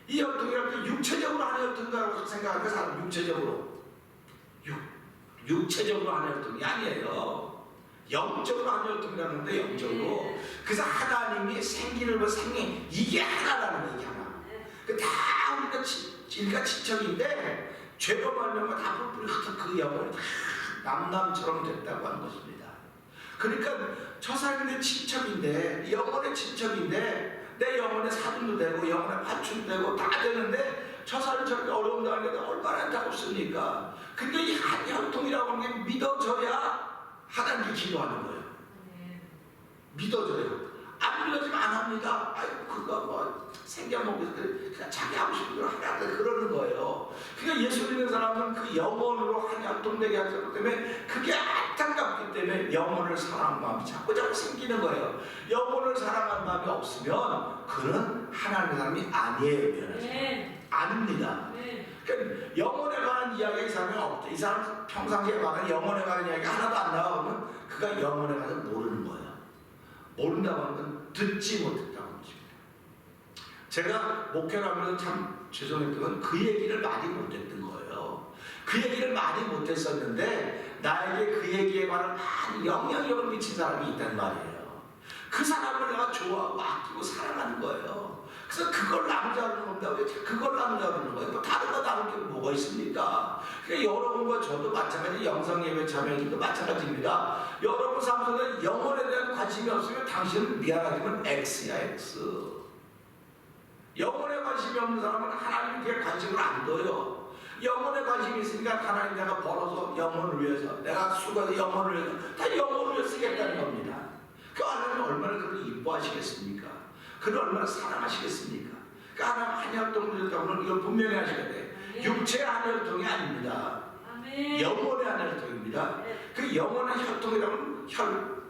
이 혈통이라는 게 육체적으로 한 혈통이라고 생각하니까 사람 육체적으로 육체적으로 한 혈통이 아니에요. 영적으로 한 혈통이라는 건데 영적으로. 그래서 하나님이 생기를 생긴 이게 하나라는 거 이게 하나. 다 우리가 일가친척인데 죄로 말미암아 다 뿔뿔이 흩어 그 영혼이 다 남남처럼 됐다고 하는 것입니다. 그러니까 저 사람이 내 친척인데 영혼의 친척인데 내 영혼의 사돈도 되고 영혼의 파충도 되고 다 되는데 저 사람이 저렇게 어려움 당하는 게 얼마나 안타깝습니까? 근데 이 한 혈통이라고 하는 게 믿어져야 하나님께 기도하는 거예요. 믿어져요. 안 믿어지면 안 합니다. 아이고 그거 뭐 생겨먹고 그냥 자기 하고 싶은 대로 하라 그러는 거예요. 그러니까 예수 믿는 사람은 그 영혼으로 한 혈통되게 하셨기 때문에 그게 안타깝기 때문에 영혼을 사랑하는 마음이 자꾸 생기는 거예요. 영혼을 사랑하는 마음이 없으면 그는 하나님의 사람이 아니에요. 아닙니다. 그러니까 영혼에 관한 이야기가 이 사람이 없죠. 이 사람 평상시에 말하는 영혼에 관한 이야기가 하나도 안 나오면 그가 영혼에 관해서 모르는 거예요. 모른다고 하는 건 듣지 못했다고 하는 것입니다. 제가 목회를 하면서 참 죄송했던 건 그 얘기를 많이 못했던 거예요. 그 얘기를 많이 못했었는데 나에게 그 얘기에 관한 많은 영향력을 미친 사람이 있단 말이에요. 그 사람을 내가 좋아하고 아끼고 사랑하는 거예요. 그래서 그걸 나누자는 겁니다. 왜 그걸 나누자는 거예요? 뭐 다른 거 나눌 게 뭐가 있습니까? 그러니까 여러분과 저도 마찬가지, 영상예배 참여인도 마찬가지입니다. 여러분 삶 속에 영혼에 대한 관심이 없으면 당신은 미안하지만 X야 X. 영혼에 관심이 없는 사람은 하나님께 관심을 안 둬요. 영혼에 관심이 있으니까 하나님 내가 벌어서 영혼을 위해서 내가 수고해서 영혼을 위해서 다 영혼을 위해서 쓰겠다는 겁니다. 그 하나님 얼마나 그를 이뻐하시겠습니까? 그를 얼마나 사랑하시겠습니까? 그 하나님 한 혈통을 했다고는 이걸 분명히 하셔야 돼. 육체의 한 혈통이 아닙니다. 영혼의 한 혈통입니다. 그 영혼의 혈통이라면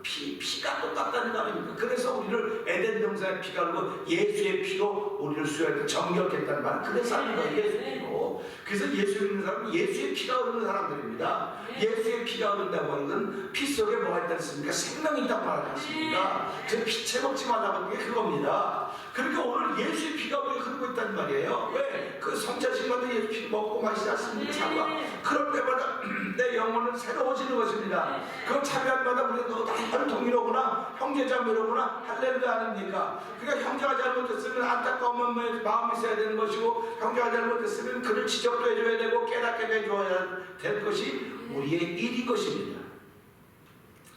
피가 똑같다는 거 아닙니까? 그래서 우리를 에덴 동산의 피가 흐르고 예수의 피로 우리를 수혈했고 정결했다는 말은 그래서 하는 거예요. 예수의 피로. 그래서 예수 믿는 사람은 예수의 피가 흐르는 사람들입니다. 예수의 피가 흐른다고 하는 건 피 속에 뭐가 있다 했습니까? 생명이 있다고 말하지 않습니까? 그래서 피채 먹지 말라고 하는 게 그겁니다. 그러니까 오늘 예수의 피가 우리 흐르고 있다는 말이에요. 왜? 그 성자식마다 예수 피 먹고 마시지 않습니까? 자기가 그럴 때마다 내 영혼은 새로워지는 것입니다. 그 참여한마다 우리가 다 혈통이로구나 형제자매로구나 할렐루야 아닙니까? 그러니까 형제가 잘못했으면 안타까운 마음이 있어야 되는 것이고 형제가 잘못했으면 그를 지적도 해줘야 되고 깨닫게 해줘야 될 것이 우리의 일인 것입니다.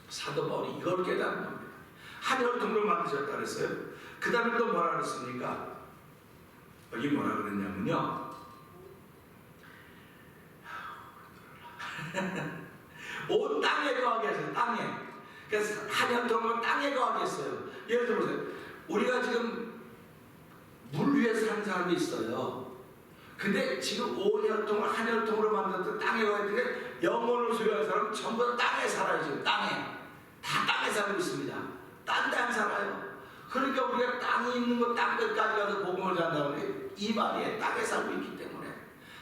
사도 바울이 이걸 깨닫는 겁니다. 한 혈통을 만드셨다 그랬어요. 그 다음에 또 뭐라 그랬습니까? 여기 뭐라 그랬냐면요. 온 땅에 거하게 했어요. 땅에. 그래서 한 혈통은 땅에 거하게 했어요. 예를 들어보세요. 우리가 지금 물 위에 사는 사람이 있어요. 근데 지금 온 혈통을 한 혈통으로 만들었던 땅에 거했는데 영혼을 소유한 사람은 전부 다 땅에 살아요. 지금 땅에. 다 땅에 살고 있습니다. 딴 데 안 살아요. 그러니까 우리가 땅이 있는 거 땅 끝까지 가서 복음을 전한다는 게 이 말이에요. 땅에 살고 있기 때문에.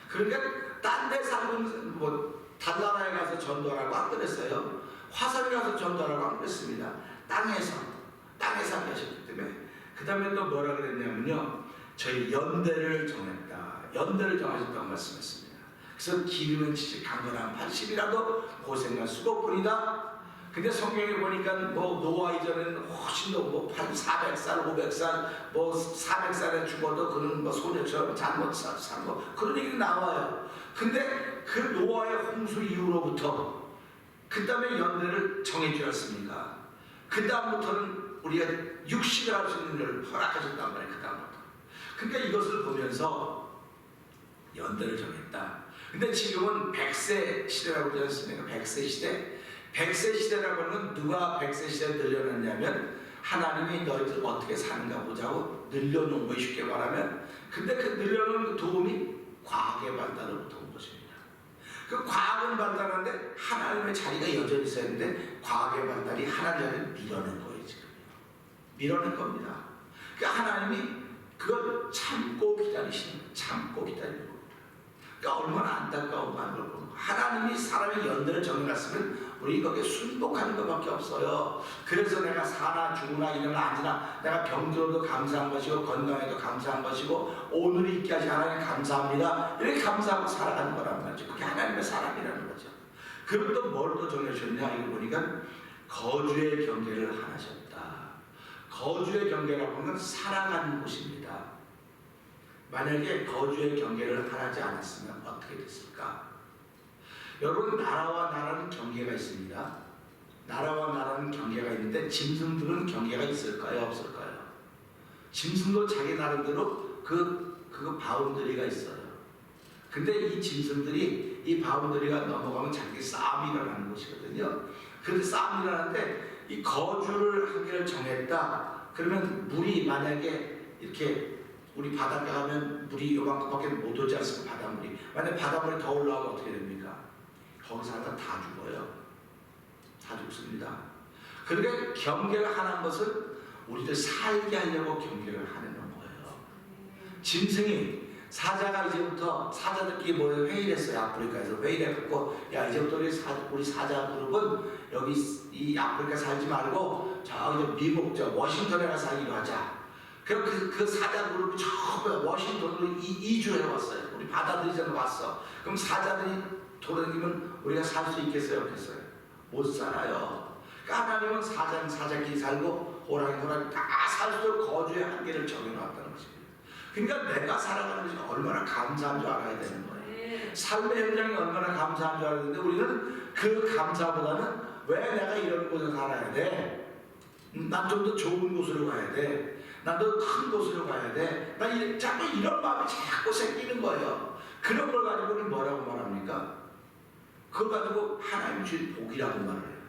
그러니까 딴 데 살고 뭐 달나라에 가서 전도하라고 안 그랬어요. 화성에 가서 전도하라고 안 그랬습니다. 땅에서 살게 하셨기 때문에. 그 다음에 또 뭐라 그랬냐면요. 저희 연대를 정했다. 연대를 정하셨다고 말씀했습니다. 그래서 기르는 70, 강건한 80이라도 고생과 수고뿐이다. 근데 성경에 보니까 뭐 노아 이전에는 훨씬 더 뭐 400살, 500살, 뭐 400살에 죽어도 그는 뭐 소녀처럼 잘못 살고 그런 얘기 나와요. 근데 그 노아의 홍수 이후로부터 그 다음에 연대를 정해 주었습니까? 그 다음부터는 우리가 육식을 할 수 있는 걸 허락하셨단 말이에요. 그 다음부터. 그러니까 이것을 보면서 연대를 정했다. 근데 지금은 100세 시대라고 그러지 않습니까? 100세 시대. 100세 시대라고 하는 건 누가 100세 시대에 늘려놨냐면 하나님이 너희들 어떻게 사는가 보자고 늘려놓은 거예요. 쉽게 말하면. 근데 그 늘려놓은 그 도움이 과학의 발달로부터 온 것입니다. 그 과학은 발달하는데 하나님의 자리가 여전히 있어야 하는데 과학의 발달이 하나님 자리를 밀어낸 거예요. 지금 밀어낸 겁니다. 그러니까 하나님이 그걸 참고 기다리시는 거예요. 참고 기다리는 겁니다. 그러니까 얼마나 안타까운 걸 보는 거예요. 하나님이 사람의 연대를 정해놨으면 우리 거기에 순복하는 것밖에 없어요. 그래서 내가 사나 죽으나 일어나 앉으나 내가 병들어도 감사한 것이고 건강해도 감사한 것이고 오늘 있게 하신 하나님 감사합니다. 이렇게 감사하고 살아가는 거란 말이죠. 그게 하나님의 사람이라는 거죠. 그럼 또 뭘 또 정해주셨냐 이거 보니까 거주의 경계를 하셨다. 거주의 경계라고 하는 건 살아가는 곳입니다. 만약에 거주의 경계를 하지 않았으면 어떻게 됐을까? 여러분, 나라와 나라는 경계가 있습니다. 나라와 나라는 경계가 있는데 짐승들은 경계가 있을까요? 없을까요? 짐승도 자기 나름대로 그 바운더리가 있어요. 근데 이 짐승들이 이 바운더리가 넘어가면 자기 싸움이 일어나는 것이거든요. 그런데 싸움이 일어나는데 이 거주를 한계를 정했다. 그러면 물이 만약에 이렇게 우리 바닷가 가면 물이 요만큼밖에 못 오지 않습니까? 바닷물이. 만약에 바닷물이 더 올라오면 어떻게 됩니까? 거기서 하다 다 죽어요. 다 죽습니다. 그러니까 경계를 하는 것은 우리들 살게 하려고 경계를 하는 거예요. 짐승이 사자가 이제부터 사자들끼리 모여 회의를 했어요. 아프리카에서 회의를 해갖고 야 이제부터 우리 사자 그룹은 여기 이 아프리카 살지 말고 저기 미국 저 워싱턴에 가서 살기로 하자. 그 사자 그룹이 처음에 워싱턴으로 이주해 왔어요. 우리 받아들이자고 왔어. 그럼 사자들이 돌아다니면 우리가 살 수 있겠어요? 없겠어요? 못 살아요. 그러니까 하나님은 사자끼리 살고 호랑이 다 살수록 거주의 한계를 정해놓았다는 것입니다. 그러니까 내가 살아가는 것이 얼마나 감사한 줄 알아야 되는 거예요. 삶의 현장이 얼마나 감사한 줄 알아야 되는데 우리는 그 감사보다는 왜 내가 이런 곳에 살아야 돼? 난 좀 더 좋은 곳으로 가야 돼. 난 더 큰 곳으로 가야 돼. 자꾸 이런 마음이 자꾸 생기는 거예요. 그런 걸 가지고 우리는 뭐라고 말합니까? 그걸 가지고 하나님 주신 복이라고 말을 해요.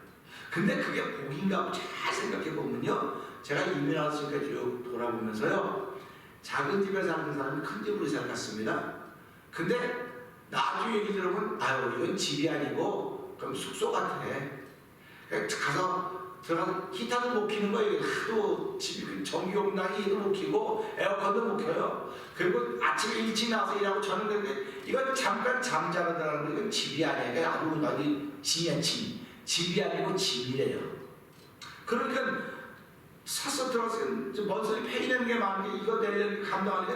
근데 그게 복인가 하고 잘 생각해 보면요. 제가 이민 왔으니까 쭉 돌아보면서요. 작은 집에 사는 사람이 큰 집으로 생각했습니다. 근데 나중에 얘기 들어보면 아유 이건 집이 아니고 그럼 숙소 같아. 가서 들어가서 히터도 못 켜는 거예요. 하도 집이 전기용량이 못 켜고 에어컨도 못 켜요. 그리고 아침에 일찍 나와서 일하고 저는 근데 이건 잠깐 잠자러 들어가는 거 이건 집이 아니야. 이게 아주 짐이야 짐. 집이 아니고 짐이래요. 그러니까 사서 들어가서 먼 소리 페이 내는 게 많은 게 이거 내려는 감당하는 게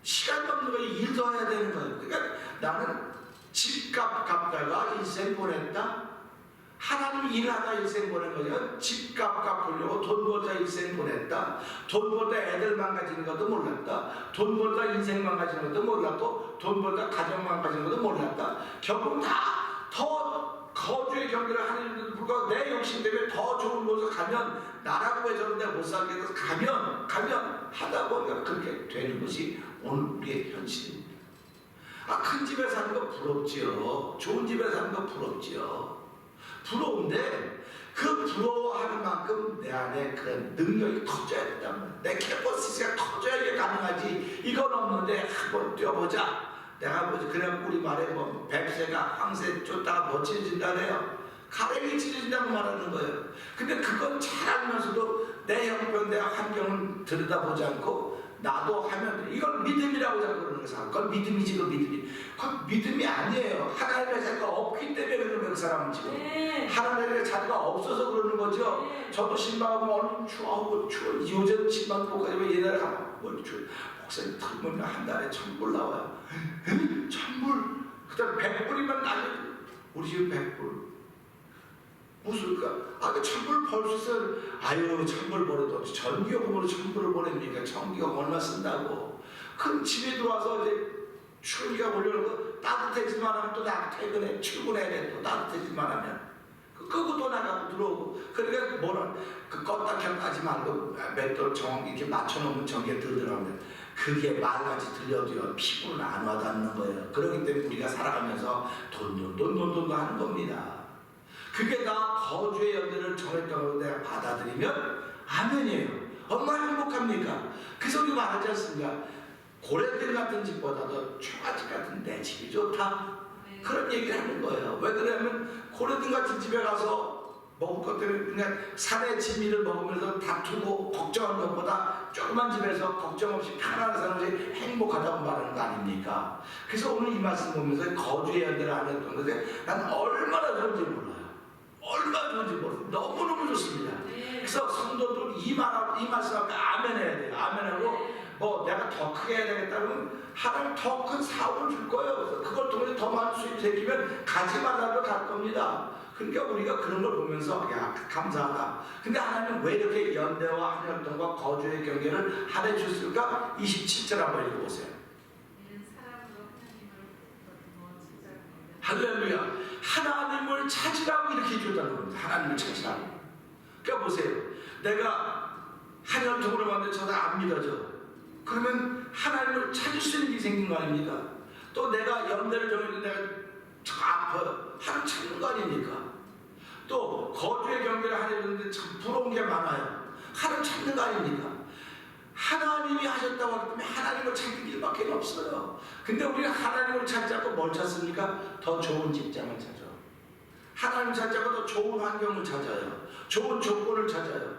시간도 없는 거예요. 일도 해야 되는 거예요. 그러니까 나는 집값 갚다가 인생 보냈다. 하나님 일하다 인생 보낸 거죠. 집값 갚으려고 돈 벌다 인생 보냈다. 돈 벌다 애들 망가지는 것도 몰랐다. 돈 벌다 인생 망가지는 것도 몰랐고 돈 벌다 가정 망가지는 것도 몰랐다. 결국 다 더 거주의 경계를 하는 불과 내 욕심 때문에 더 좋은 곳에 가면 나라고 왜 저런 데 못 살게 돼서 가면 하다 보니까 그렇게 되는 것이 오늘 우리의 현실입니다. 큰 집에 사는 거 부럽지요. 좋은 집에 사는 거 부럽지요. 부러운데 그 부러워하는 만큼 내 안에 그런 능력이 커져야 된단 말이야. 내 캐퍼시티가 커져야 이게 가능하지. 이건 없는데 한번 뛰어보자. 내가 뭐지 그냥 우리 말에 뭐 뱁새가 황새 쫓다가 뭐 찢어진다네요. 가랭이 찢어진다고 말하는 거예요. 근데 그건 잘 알면서도 내 형편 내 환경을 들여다보지 않고 나도 하면 돼. 이걸 믿음이라고 자꾸 그러는 거야. 그건 믿음이지. 그 믿음이. 그건 믿음이 아니에요. 하나님의 자리가 없기 때문에 그러는 거예요. 그 사람은 지금. 하나님의 자리가 없어서 그러는 거죠. 저도 신방하고 얼른 추워. 요즘 신방 못 가지고 옛날에 가면 뭘 추워. 목사님 들으면 한 달에 1,000불 나와요. 1,000불? 그 다음에 100불이면 나중에 우리 집은 100불. 무슨 그 1,000불 벌 수 있어요. 아유 1,000불 벌어도 전기요금으로 1,000불을 보냅니까? 전기요금 얼마 쓴다고. 그럼 집에 들어와서 이제 추위가 몰려오고 따뜻해지만 하면 또 나 퇴근해 출근해야 돼. 또 따뜻해지만 하면 끄고 또 나가고 들어오고. 그러니까 뭐라 그 껐다 켰다 하지 말고 맷돌 정 이렇게 맞춰놓으면 전기가 들더라고요. 그게 말같이 들려도요 피부는 안 와닿는 거예요. 그렇기 때문에 우리가 살아가면서 돈돈 하는 겁니다. 그게 다 거주의 연대를 정했다고 내가 받아들이면 아멘이에요. 얼마나 행복합니까? 그 소리 말하지 않습니까? 고래들 같은 집보다도 초가집 같은 내 집이 좋다. 그런 얘기를 하는 거예요. 왜 그러냐면 고래들 같은 집에 가서 먹을 것 때문에 그냥 산의 진미를 먹으면서 다투고 걱정하는 것보다 조그만 집에서 걱정 없이 편안한 사람들이 행복하다고 말하는 거 아닙니까? 그래서 오늘 이 말씀 보면서 거주의 연대를 안 했던 건데 난 얼마나 좋은지 몰라요. 얼마나 좋은지 몰라요. 너무너무 좋습니다. 그래서 성도들 이 말씀 앞에 아멘 해야 돼요. 아멘하고 뭐 내가 더 크게 해야 되겠다면 하나님 더 큰 사업을 줄 거예요. 그래서 그걸 통해 더 많은 수입이 생기면 가지 말라도 갈 겁니다. 그러니까 우리가 그런 걸 보면서 야 감사하다. 근데 하나님은 왜 이렇게 연대와 한혈통과 거주의 경계를 하게 주셨을까? 27절 한번 읽어보세요. 할렐루야. 하나님을 찾으라고 이렇게 주다는 겁니다. 하나님을 찾으라고. 그러니까 보세요. 내가 한혈통으로 만든 저도 안 믿어져. 그러면 하나님을 찾을 수 있는 게 생긴 거 아닙니까? 또 내가 연대를 정했는데 내가 참 아파요. 하나님 찾는 거 아닙니까? 또 거주의 경계를 하려는데 참 부러운 게 많아요. 하나님 찾는 거 아닙니까? 하나님이 하셨다고 하기 때문에 하나님을 찾는 길밖에 없어요. 근데 우리가 하나님을 찾자고 뭘 찾습니까? 더 좋은 직장을 찾아. 하나님 찾자고 더 좋은 환경을 찾아요. 좋은 조건을 찾아요.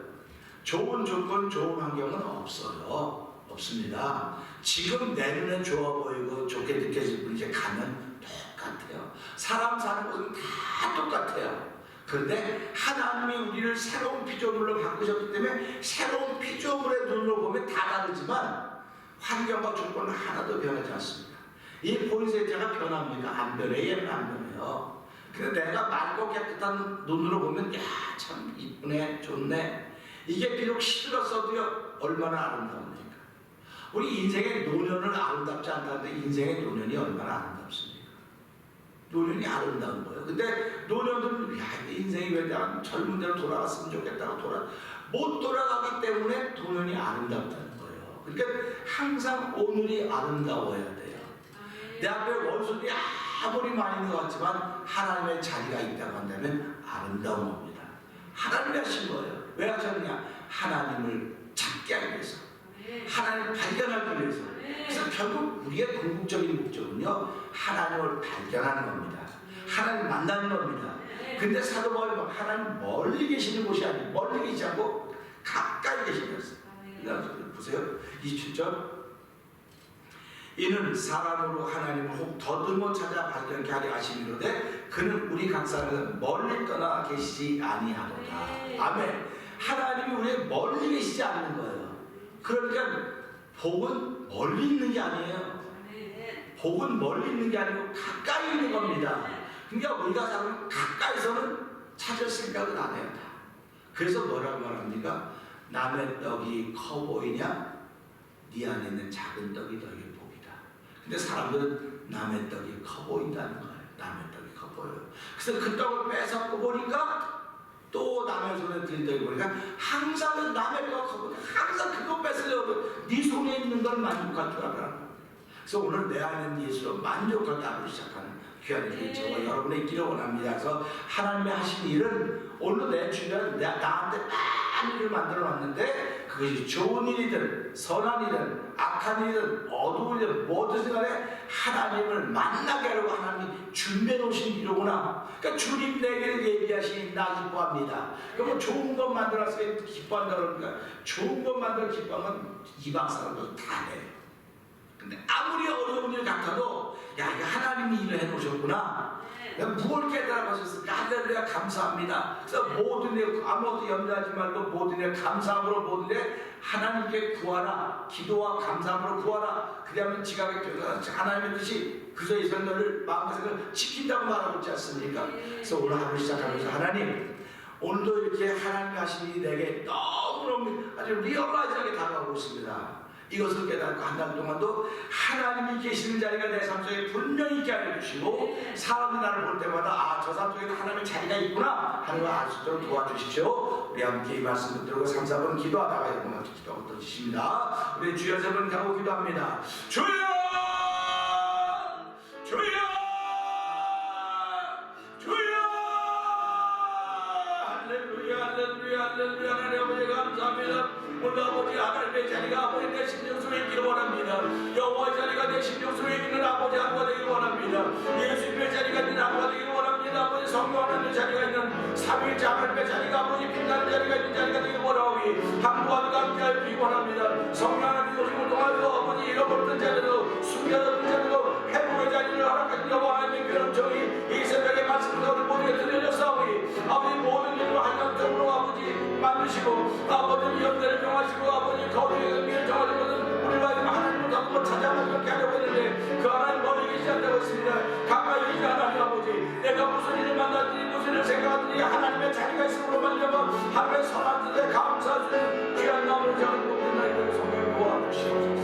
좋은 조건, 좋은 환경은 없어요. 없습니다. 지금 내 눈에 좋아 보이고 좋게 느껴질 뿐 이제 가면 똑같아요. 사람 사는 곳은 다 똑같아요. 그런데 하나님이 우리를 새로운 피조물로 바꾸셨기 때문에 새로운 피조물의 눈으로 보면 다 다르지만 환경과 조건은 하나도 변하지 않습니다. 이 보이세자가 변합니까? 안 변해. 얘는 안 변해요. 근데 내가 맑고 깨끗한 눈으로 보면 야 참 이쁘네 좋네. 이게 비록 시들었어도요 얼마나 아름다웁니까? 우리 인생의 노년은 아름답지 않다는데 인생의 노년이 얼마나 아름답습니까? 노년이 아름다운 거예요. 근데 노년들은 야 인생이 왜 내가 젊은 대로 돌아갔으면 좋겠다고 못 돌아가기 때문에 노년이 아름답다는 거예요. 그러니까 항상 오늘이 아름다워야 돼요. 내 앞에 원수들이 아무리 많이 있는 것 같지만 하나님의 자리가 있다고 한다면 아름다운 겁니다. 하나님이 하신 거예요. 왜 하셨느냐? 하나님을 찾게 하기 위해서, 하나님을 발견하기 위해서. 그래서 결국 우리의 궁극적인 목적은요 하나님을 발견하는 겁니다. 하나님 만나는 겁니다. 근데 사도 바울이 하나님 멀리 계시는 곳이 아니에요. 멀리 계시지 않고 가까이 계시는 것이에요. 보세요. 27절 이는 사람으로 하나님을 혹 더듬어 찾아 발견케 하려 하시는데 그는 우리 각 사람은 멀리 떠나 계시지 아니하도다. 아멘. 하나님이 우리 멀리 계시지 않는 거예요. 그러니까 복은 멀리 있는 게 아니에요. 복은 멀리 있는 게 아니고 가까이 있는 겁니다. 그러니까 우리가 사람 가까이서는 찾을 생각은 안 해요. 그래서 뭐라고 말합니까? 남의 떡이 커 보이냐? 네 안에 있는 작은 떡이 너에게 복이다. 근데 사람들은 남의 떡이 커 보인다는 거예요. 남의 떡이 커 보여요. 그래서 그 떡을 뺏어고 보니까 또 남의 손에 들린 떡이 보니까 항상 남의 떡이 커 보니까 항상 그거 뺏으려고 네 손에 있는 걸 만족할 줄 알아. 그래서 오늘 내 안에 있는 예수로 만족을 하기 시작하는 귀한 일이 저와 여러분의 있기를 원합니다. 그래서 하나님이 하신 일은 오늘 내 주변 나한테 많은 일을 만들어 놨는데 그것이 좋은 일이든 선한 일이든 악한 일이든 어두운 일이든 뭐든 간에 하나님을 만나게 하려고 하나님이 준비해 놓으신 일이구나. 그러니까 주님 내게 예비하신 나 기뻐합니다. 그러면 좋은 것 만들어서 기뻐한다 그러니까 좋은 것 만들어 기뻐하면 이방 사람도 다 해요. 근데 아무리 어려운 일 같아도 야 이거 하나님이 일을 해놓으셨구나. 내가 무엇을 깨달아가셨을까? 할렐루야 감사합니다. 그래서 모든 일 아무것도 염려하지 말고 모든 일 감사함으로 모든 일 하나님께 구하라. 기도와 감사함으로 구하라. 그러면 지각에 쫓아서 하나님의 뜻이 그저의 생각을 마음의 생각을 지킨다고 말하고 있지 않습니까? 그래서 오늘 하루 시작하면서 하나님 오늘도 이렇게 하나님 하시니 내게 너무너무 아주 리얼라이즈하게 다가오고 있습니다. 이것을 깨닫고 한 달 동안도 하나님이 계시는 자리가 내 삶 속에 분명히 있게 알려주시고 사람이 나를 볼 때마다 아, 저 사람 속에는 하나님의 자리가 있구나 하는 걸 알 수 있도록 도와주십시오. 우리 함께 이 말씀 붙들고 3, 4번 기도하다가 여러분 기도가 던지십니다. 우리 주여 3번 가고 기도합니다. 주여! 주여! 주여! 할렐루야 할렐루야 할렐루야. 하나님 아버지 감사합니다. 오늘 아버지 하나님의 자리가 아버지 내 심령 속에 있기를 원합니다. 여호와의 자리가 내 심령 속에 있는 아버지 하나가 되기를 원합니다. 예수님의 자리가 있는 하나가 되기를 원합니다. 아버지 성령 하나님의 자리가 있는 삼위일체 하나님의 자리가 아버지 빛나는 자리가 있는 자리가 되기를 원하오니 함께하고 함께하여 주기 원합니다. 성령 하나님의 오심을 통하여 아버지 잃어버렸던 자들도 숨겨졌던 자들도 회복의 자리를 허락하신 여호와 하나님의 그런 정의 이 새벽에 말씀을 우리 모두에 들려줬사오니 아버지 모든 일을 한정적으로 아버지 만드시고 아버지 연대를 정하시고 아버지 거룩의 의미를 정하시거든 우리가 하나님을 한번 찾아가서 그렇게 하려고 했는데 그 하나님 멀리 계시지 않다고 했습니다. 가까이 계시지 하나님 아버지 내가 무슨 일을 만났더니 무슨 일을 생각하더니 하나님의 자리가 있음으로 말미암아 하나님의 선한 뜻에 감사할 수 있는 귀한 나무를 정한 복된 나이들 성령 도와주시옵소서.